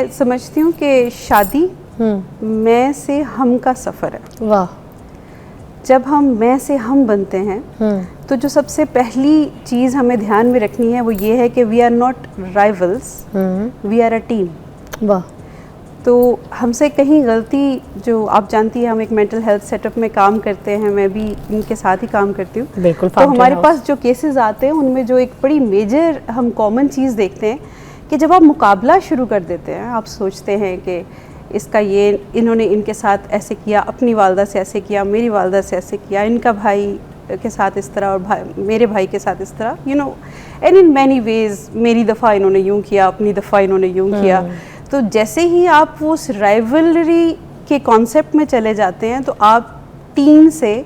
मैं समझती हूँ कि शादी मैं से हम का सफ़र है। वाह। जब हम मैं से हम बनते हैं तो जो सबसे पहली चीज़ हमें ध्यान में रखनी है वो ये है कि we are not rivals, we are a team. वाह। तो हमसे कहीं गलती, जो आप जानती हैं हम एक मेंटल हेल्थ सेटअप में काम करते हैं, मैं भी इनके साथ ही काम करती हूँ। बिल्कुल। तो हमारे पास जो केसेस आते हैं उनमें जो एक बड़ी मेजर हम कॉमन चीज़ देखते हैं कि जब आप मुकाबला शुरू कर देते हैं, आप सोचते हैं कि इसका ये, इन्होंने इनके साथ ऐसे किया, अपनी वालदा से ऐसे किया, मेरी वालदा से ऐसे किया, इनका भाई के साथ इस तरह और मेरे भाई के साथ इस तरह, you know, and in many ways मेरी दफ़ा इन्होंने यूँ किया, अपनी दफ़ा इन्होंने यूँ किया। तो जैसे ही आप वो उस राइवलरी के कॉन्सेप्ट में चले जाते हैं तो आप टीम से,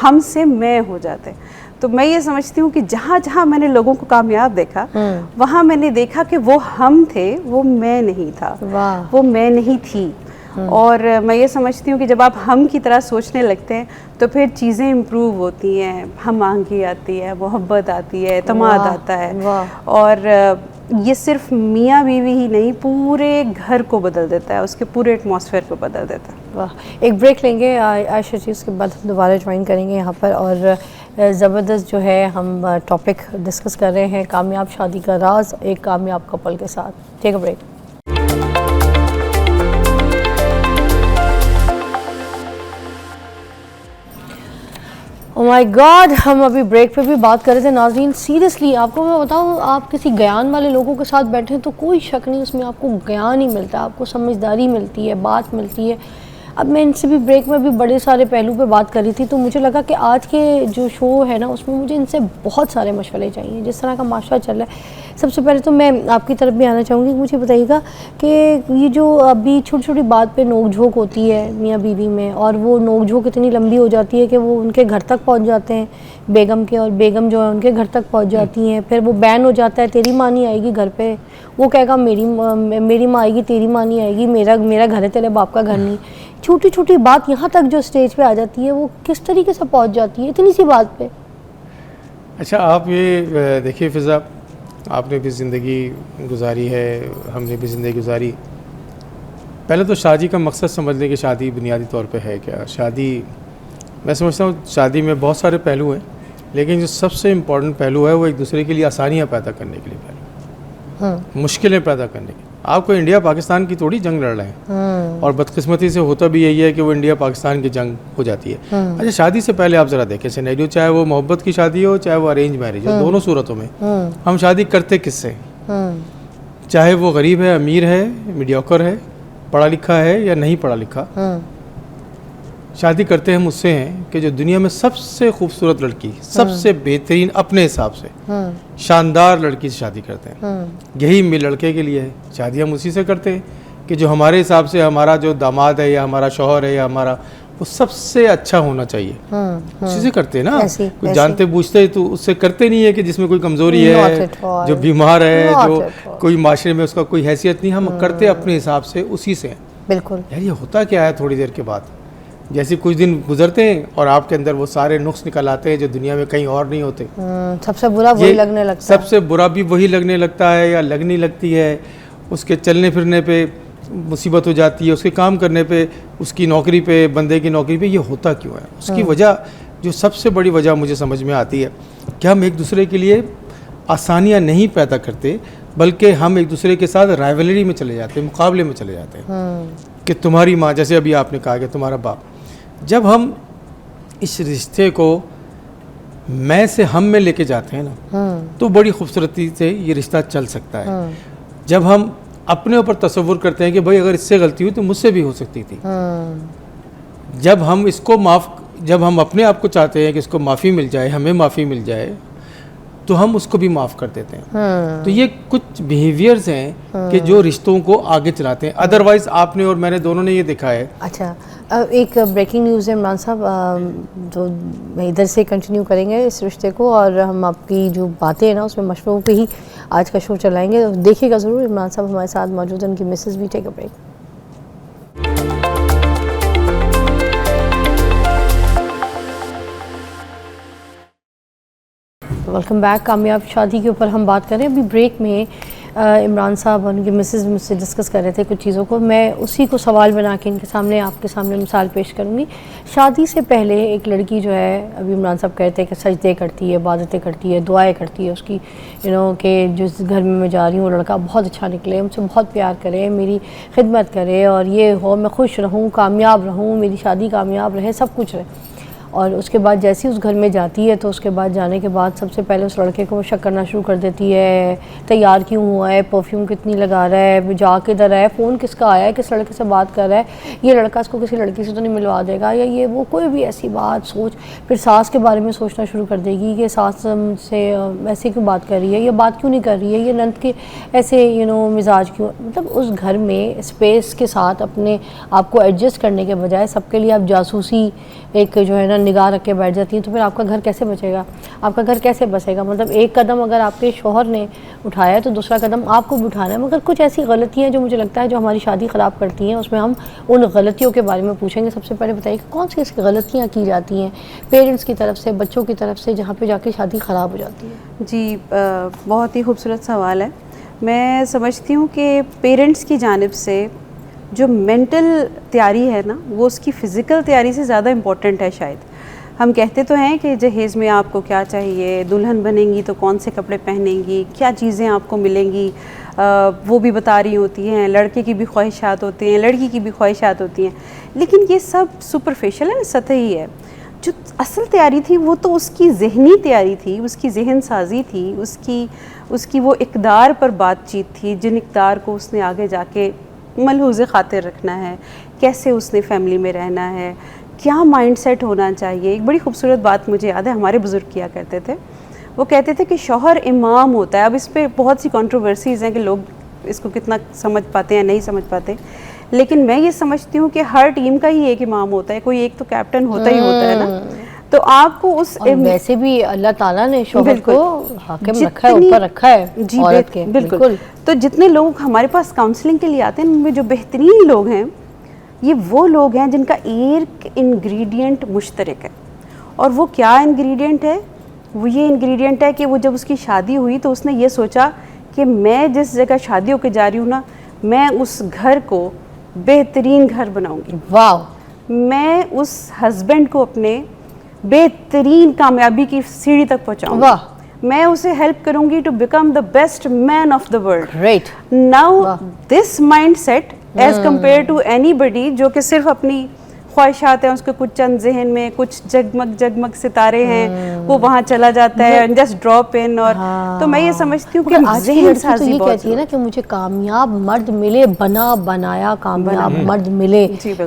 हम से मैं हो जाते हैं। तो मैं ये समझती हूँ कि जहाँ जहाँ मैंने लोगों को कामयाब देखा वहाँ मैंने देखा कि वो हम थे, वो मैं नहीं था, वो मैं नहीं थी। और मैं ये समझती हूँ कि जब आप हम की तरह सोचने लगते हैं तो फिर चीज़ें इम्प्रूव होती हैं, हम आंगी आती है, मोहब्बत आती है, तमाद आता है, और ये सिर्फ मियाँ बीवी ही नहीं, पूरे घर को बदल देता है, उसके पूरे एटमॉस्फेयर को बदल देता है। वाह। एक ब्रेक लेंगे आयशा जी, उसके बाद हम दोबारा ज्वाइन करेंगे यहाँ पर। और ज़बरदस्त जो है हम टॉपिक डिस्कस कर रहे हैं, कामयाब शादी का राज एक कामयाब कपल के साथ। Take a break. Oh my God, हम अभी ब्रेक पे भी बात कर रहे थे नाज़रीन। सीरियसली आपको मैं बताऊं, आप किसी ज्ञान वाले लोगों के साथ बैठे हैं तो कोई शक नहीं उसमें आपको ज्ञान ही मिलता है, आपको समझदारी मिलती है, बात मिलती है। अब मैं इनसे भी ब्रेक में भी बड़े सारे पहलू पे बात करी थी, तो मुझे लगा कि आज के जो शो है ना उसमें मुझे इनसे बहुत सारे मशवरे चाहिए, जिस तरह का माशरा चल रहा है। सबसे पहले तो मैं आपकी तरफ भी आना चाहूँगी, मुझे बताइएगा कि ये जो अभी छोटी छोटी बात पे नोक झोंक होती है मियाँ बीवी में, और वो नोक झोंक इतनी लंबी हो जाती है कि वो उनके घर तक पहुँच जाते हैं बेगम के, और बेगम जो है उनके घर तक पहुँच जाती हैं। फिर वो बैन हो जाता है, तेरी माँ नहीं आएगी घर पे, वो कहेगा मेरी माँ आएगी, तेरी माँ नहीं आएगी, मेरा घर है, तेरे बाप का घर नहीं। छोटी छोटी बात यहाँ तक जो स्टेज पे आ जाती है, वो किस तरीके से पहुँच जाती है इतनी सी बात पे। अच्छा, आप ये देखिए फ़िज़ा, आपने भी ज़िंदगी गुजारी है, हमने भी ज़िंदगी गुजारी। पहले तो शादी का मकसद समझ लें कि शादी बुनियादी तौर पे है क्या। शादी, मैं समझता हूँ शादी में बहुत सारे पहलू हैं, लेकिन जो सबसे इम्पोर्टेंट पहलू है वो एक दूसरे के लिए आसानियाँ पैदा करने के लिए पहलू, मुश्किलें पैदा करने के। आपको इंडिया पाकिस्तान की थोड़ी जंग लड़ रहे हैं, और बदकिस्मती से होता भी यही है कि वो इंडिया पाकिस्तान की जंग हो जाती है। अच्छा, शादी से पहले आप ज़रा देखें सिनेरियो, चाहे वो मोहब्बत की शादी हो, चाहे वो अरेंज मैरिज हो, दोनों सूरतों में हम शादी करते किससे? चाहे वो गरीब है, अमीर है, मीडियोकर है, पढ़ा लिखा है या नहीं पढ़ा लिखा, शादी करते हम उससे हैं कि जो दुनिया में सबसे खूबसूरत लड़की, सबसे बेहतरीन अपने हिसाब से शानदार लड़की से शादी करते हैं। यही मेरे लड़के के लिए है, शादी हम उसी से करते हैं कि जो हमारे हिसाब से हमारा जो दामाद है या हमारा शौहर है या हमारा, वो सबसे अच्छा होना चाहिए, उसी से करते हैं ना। कुछ जानते बूझते तो उससे करते नहीं है कि जिसमें कोई कमज़ोरी है, जो बीमार है, जो कोई माशरे में उसका कोई हैसियत नहीं, हम करते अपने हिसाब से उसी से। बिल्कुल। यार ये होता क्या है, थोड़ी देर के बाद जैसे कुछ दिन गुजरते हैं और आपके अंदर वो सारे नुक्स निकल आते हैं जो दुनिया में कहीं और नहीं होते। सबसे बुरा वही लगने लगता है, सबसे बुरा भी वही लगने लगता है या लगने लगती है। उसके चलने फिरने पे मुसीबत हो जाती है, उसके काम करने पे, उसकी नौकरी पे, बंदे की नौकरी पे। ये होता क्यों है? उसकी वजह, जो सबसे बड़ी वजह मुझे समझ में आती है कि हम एक दूसरे के लिए आसानियाँ नहीं पैदा करते, बल्कि हम एक दूसरे के साथ राइवलरी में चले जाते हैं, मुकाबले में चले जाते हैं कि तुम्हारी माँ, जैसे अभी आपने कहा कि तुम्हारा बाप। जब हम इस रिश्ते को मैं से हम में लेके जाते हैं ना, तो बड़ी खूबसूरती से ये रिश्ता चल सकता है। जब हम अपने ऊपर तसव्वुर करते हैं कि भाई अगर इससे गलती हुई तो मुझसे भी हो सकती थी, जब हम इसको जब हम अपने आप को चाहते हैं कि इसको माफ़ी मिल जाए, हमें माफ़ी मिल जाए, तो हम उसको भी माफ़ कर देते हैं। तो ये कुछ बिहेवियर्स हैं कि जो रिश्तों को आगे चलाते हैं। अदरवाइज़ आपने और मैंने दोनों ने ये देखा है। अच्छा, एक ब्रेकिंग न्यूज़ है इमरान साहब, तो इधर से कंटिन्यू करेंगे इस रिश्ते को, और हम आपकी जो बातें हैं ना उसमें मशवरों पे ही आज का शो चलाएंगे। देखिएगा ज़रूर, इमरान साहब हमारे साथ मौजूद हैं, उनकी मिसेस भी। Take a break. Welcome back. कामयाब शादी के ऊपर हम बात करें। अभी ब्रेक में इमरान साहब और उनकी मिसेज़ मुझसे डिस्कस कर रहे थे कुछ चीज़ों को, मैं उसी को सवाल बना के इनके सामने आपके सामने मिसाल पेश करूँगी। शादी से पहले एक लड़की जो है, अभी इमरान साहब कहते हैं कि सजदे करती है, इबादतें करती है, दुआएं करती है उसकी, कि जिस घर में मैं जा रही हूँ वो लड़का बहुत अच्छा निकले, मुझसे बहुत प्यार करे, मेरी खिदमत करे और ये हो, मैं खुश रहूँ, कामयाब रहूँ, मेरी शादी कामयाब रहे, सब कुछ रहे। और उसके बाद जैसे ही उस घर में जाती है तो उसके बाद जाने के बाद सबसे पहले उस लड़के को शक करना शुरू कर देती है, तैयार क्यों हुआ है, परफ्यूम कितनी लगा रहा है, जा किधर है, फ़ोन किसका आया है, किस लड़के से बात कर रहा है, ये लड़का इसको किसी लड़की से तो नहीं मिलवा देगा, या ये वो कोई भी ऐसी बात सोच। फिर सास के बारे में सोचना शुरू कर देगी कि सास से ऐसे क्यों बात कर रही है, ये बात क्यों नहीं कर रही है, ये नंद के ऐसे मिजाज क्यों। मतलब उस घर में स्पेस के साथ अपने आप को एडजस्ट करने के बजाय सबके लिए आप जासूसी एक जो है ना निगाह रख के बैठ जाती हैं, तो फिर आपका घर कैसे बचेगा, आपका घर कैसे बसेगा। मतलब एक कदम अगर आपके शौहर ने उठाया है तो दूसरा कदम आपको भी उठाना है। मगर कुछ ऐसी गलतियाँ जो मुझे लगता है जो हमारी शादी ख़राब करती हैं, उसमें हम उन गलतियों के बारे में पूछेंगे। सबसे पहले बताइए कि कौन सी ऐसी गलतियाँ की जाती हैं पेरेंट्स की तरफ से, बच्चों की तरफ से, जहाँ पर जाके शादी ख़राब हो जाती है। जी, बहुत ही खूबसूरत सवाल है। मैं समझती हूँ कि पेरेंट्स की जानिब से जो मेंटल तैयारी है ना, वो उसकी फ़िज़िकल तैयारी से ज़्यादा इम्पोर्टेंट है शायद। हम कहते तो हैं कि जहेज़ में आपको क्या चाहिए, दुल्हन बनेंगी तो कौन से कपड़े पहनेंगी, क्या चीज़ें आपको मिलेंगी, वो भी बता रही होती हैं। लड़के की भी ख्वाहिशात होती हैं, लड़की की भी ख्वाहिशात होती हैं, लेकिन ये सब सुपरफिशियल है, सतही है। जो असल तैयारी थी वो तो उसकी ज़हनी तैयारी थी, उसकी जहन साजी थी, उसकी वो इक़दार पर बातचीत थी, जिन इक़दार को उसने आगे जाके मलहूज़ ख़ातिर रखना है, कैसे उसने फ़ैमिली में रहना है, क्या माइंडसेट होना चाहिए। एक बड़ी खूबसूरत बात मुझे याद है, हमारे बुज़ुर्ग किया करते थे, वो कहते थे कि शौहर इमाम होता है। अब इस पे बहुत सी कंट्रोवर्सीज़ हैं कि लोग इसको कितना समझ पाते हैं, नहीं समझ पाते, लेकिन मैं ये समझती हूँ कि हर टीम का ही एक इमाम होता है, कोई एक तो कैप्टन होता ही होता है ना। तो आपको उस वैसे भी अल्लाह ताला ने शौहर को हाकिम रखा है, ऊपर रखा है जी, औरत के। बिल्कुल। तो जितने लोग हमारे पास काउंसलिंग के लिए आते हैं, उनमें जो बेहतरीन लोग हैं, ये वो लोग हैं जिनका एक इंग्रेडिएंट मुश्तरक है। और वो क्या इंग्रेडिएंट है? वो ये इंग्रेडिएंट है कि वो जब उसकी शादी हुई तो उसने ये सोचा कि मैं जिस जगह शादी होकर जा रही हूँ ना, मैं उस घर को बेहतरीन घर बनाऊंगी। वाह। मैं उस हस्बैंड को अपने बेहतरीन कामयाबी की सीढ़ी तक पहुँचाऊंगी। वाह। मैं उसे हेल्प करूंगी to become the best man of the world. Great. Now this mindset as compare to anybody जो कि सिर्फ अपनी ख्वाहिशात हैं, उसके कुछ चंद जहन में कुछ जगमग जगमग सितारे हैं, वो वहाँ चला जाता है एंड जस्ट ड्रॉप इन। और तो मैं ये समझती हूँ कि आज की लड़की तो ये कहती है ना कि मुझे कामयाब मर्द मिले, बना बनाया कामयाब मर्द मिले,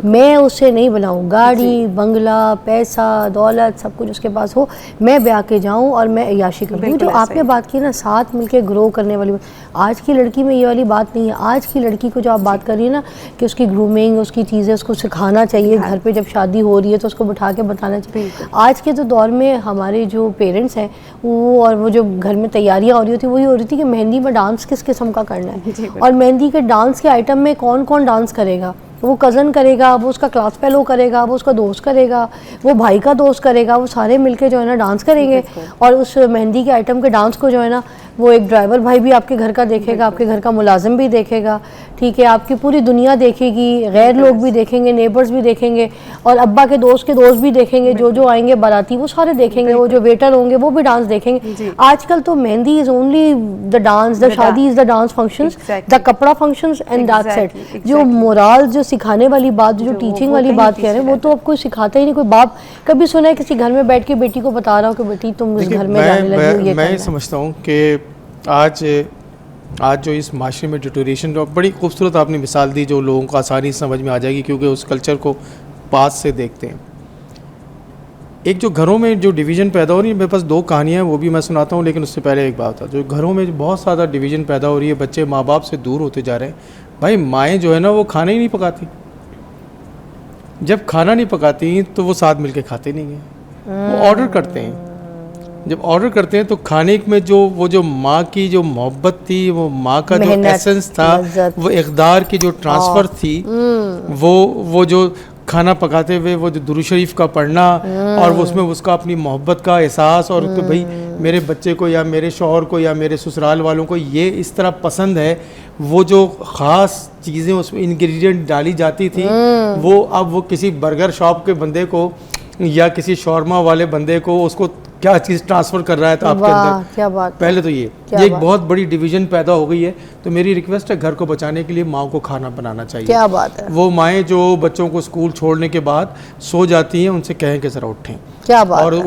मैं उसे नहीं बनाऊँ, गाड़ी बंगला पैसा दौलत सब कुछ उसके पास हो, मैं ब्याह के जाऊँ और मैं अय्याशी करूँ। जो आपने बात की ना साथ मिलके ग्रो करने वाली, आज की लड़की में ये वाली बात नहीं है। आज की लड़की को जो आप बात कर रही है ना कि उसकी ग्रूमिंग, उसकी चीज़ें उसको सिखाना चाहिए, घर पे जब शादी हो रही है तो उसको बिठा के बताना चाहिए। आज के तो दौर में हमारे जो पेरेंट्स हैं वो, और वो जो घर में तैयारियां हो रही होती वही हो रही थी कि मेहंदी में डांस किस किस्म का करना है, और मेहंदी के डांस के आइटम में कौन कौन डांस करेगा। वो कज़न करेगा, वो उसका क्लास फेलो करेगा, वो उसका दोस्त करेगा, वो भाई का दोस्त करेगा, वो सारे मिलके जो है ना डांस करेंगे। और उस मेहंदी के आइटम के डांस को जो है ना वो एक ड्राइवर भाई भी आपके घर का देखेगा, आपके घर का मुलाजिम भी देखेगा, ठीक है, आपकी पूरी दुनिया देखेगी, गैर लोग भी देखेंगे, नेबर्स भी देखेंगे, और अब्बा के दोस्त भी देखेंगे, जो आएंगे बाराती वो सारे देखेंगे, वो जो वेटर होंगे वो भी डांस देखेंगे। आजकल तो mehndi is only the dance, the shaadi is the dance functions, the kapda functions and that's it. जो मोरल, जो सिखाने वाली बात, जो टीचिंग वाली बात कह रहे हैं, वो तो अब कोई सिखाता ही नहीं। कोई बाप कभी सुना है किसी घर में बैठ के बेटी को बता रहा हो कि बेटी तुम इस घर में जाने लगी हो? ये मैं समझता हूँ कि आज जो इस माशरे में डिटोरेशन, जो बड़ी खूबसूरत आपने मिसाल दी जो लोगों को आसानी से समझ में आ जाएगी क्योंकि उस कल्चर को पास से देखते हैं। एक जो घरों में जो डिवीज़न पैदा हो रही है, मेरे पास 2 कहानियाँ हैं, वो भी मैं सुनाता हूँ, लेकिन उससे पहले एक बात था। जो घरों में बहुत ज़्यादा डिवीज़न पैदा हो रही है, बच्चे माँ बाप से दूर होते जा रहे हैं। भाई माएँ जो है ना वो खाना ही नहीं पकाती, जब खाना नहीं पकाती तो वो साथ मिल के खाते नहीं हैं, वो ऑर्डर करते हैं। जब ऑर्डर करते हैं तो खाने में जो माँ की जो मोहब्बत थी, वो माँ का जो एसेंस था, वो इक़दार की जो ट्रांसफ़र थी, वो जो खाना पकाते हुए वो जो दुरूद शरीफ का पढ़ना और वो उसमें उसका अपनी मोहब्बत का एहसास और कि भाई मेरे बच्चे को या मेरे शौहर को या मेरे ससुराल वालों को ये इस तरह पसंद है, वो जो ख़ास चीज़ें उसमें इंग्रेडिएंट डाली जाती थी वो अब वो किसी बर्गर शॉप के बंदे को या किसी शौरमा वाले बंदे को उसको क्या चीज़ ट्रांसफ़र कर रहा है तो आपके अंदर। क्या बात, पहले तो ये एक बहुत बड़ी डिवीज़न पैदा हो गई है। तो मेरी रिक्वेस्ट है घर को बचाने के लिए माँ को खाना बनाना चाहिए। क्या बात है। वो माएँ जो बच्चों को स्कूल छोड़ने के बाद सो जाती हैं उनसे कहें कि ज़रा उठें, क्या बात और है। उठ